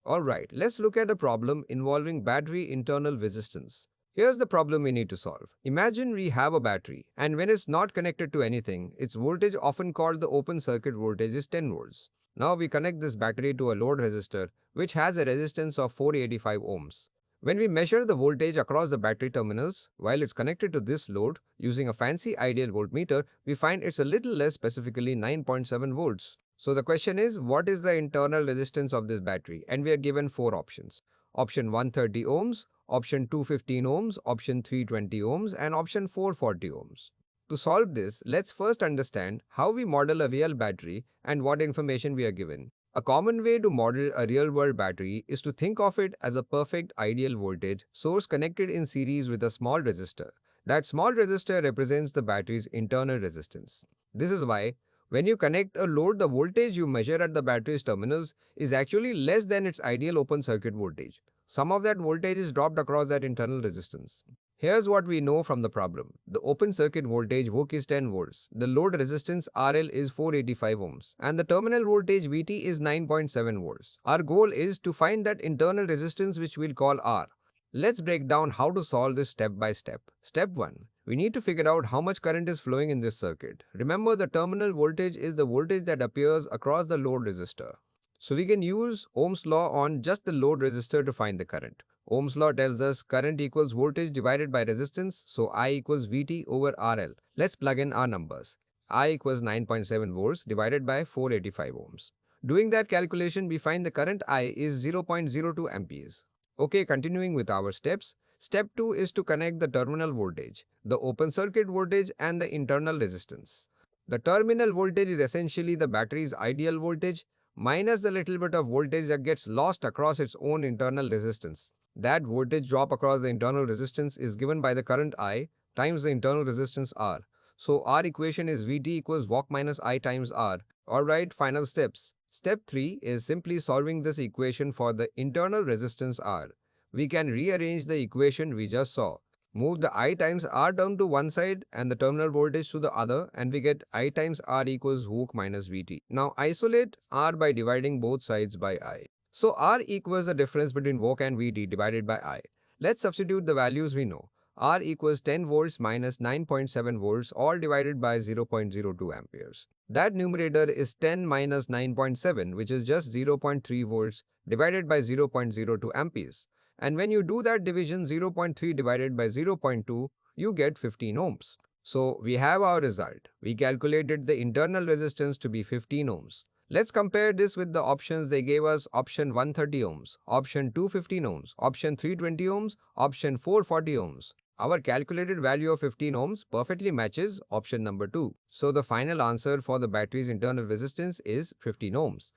Alright, let's look at a problem involving battery internal resistance. Here's the problem we need to solve. Imagine we have a battery, and when it's not connected to anything, its voltage, often called the open circuit voltage, is 10 volts. Now we connect this battery to a load resistor, which has a resistance of 485 ohms. When we measure the voltage across the battery terminals while it's connected to this load using a fancy ideal voltmeter, we find it's a little less, specifically 9.7 volts. So the question is, what is the internal resistance of this battery? And we are given four options. Option 130 ohms, option 215 ohms, option 320 ohms, and option 440 ohms. To solve this, let's first understand how we model a real battery and what information we are given. A common way to model a real-world battery is to think of it as a perfect ideal voltage source connected in series with a small resistor. That small resistor represents the battery's internal resistance. This is why when you connect a load, the voltage you measure at the battery's terminals is actually less than its ideal open circuit voltage. Some of that voltage is dropped across that internal resistance. Here's what we know from the problem. The open circuit voltage VOC is 10 volts, the load resistance RL is 485 ohms, and the terminal voltage VT is 9.7 volts. Our goal is to find that internal resistance, which we'll call R. Let's break down how to solve this step by step. Step 1. We need to figure out how much current is flowing in this circuit. Remember, the terminal voltage is the voltage that appears across the load resistor. So we can use Ohm's law on just the load resistor to find the current. Ohm's law tells us current equals voltage divided by resistance, so I equals VT over RL. Let's plug in our numbers. I equals 9.7 volts divided by 485 ohms. Doing that calculation, we find the current I is 0.02 amperes. Okay, continuing with our steps. Step 2 is to connect the terminal voltage, the open circuit voltage, and the internal resistance. The terminal voltage is essentially the battery's ideal voltage minus the little bit of voltage that gets lost across its own internal resistance. That voltage drop across the internal resistance is given by the current I times the internal resistance R. So our equation is VT equals VOC minus I times R. Alright, final steps. Step 3 is simply solving this equation for the internal resistance R. We can rearrange the equation we just saw. Move the I times R down to one side and the terminal voltage to the other, and we get I times R equals VOC minus VT. Now isolate R by dividing both sides by I. So R equals the difference between VOC and VT divided by I. Let's substitute the values we know. R equals 10 volts minus 9.7 volts, all divided by 0.02 amperes. That numerator is 10 minus 9.7, which is just 0.3 volts divided by 0.02 amperes. And when you do that division, 0.3 divided by 0.2, you get 15 ohms. So we have our result. We calculated the internal resistance to be 15 ohms. Let's compare this with the options they gave us: option 130 ohms, option 215 ohms, option 320 ohms, option 440 ohms. Our calculated value of 15 ohms perfectly matches option number 2. So the final answer for the battery's internal resistance is 15 ohms.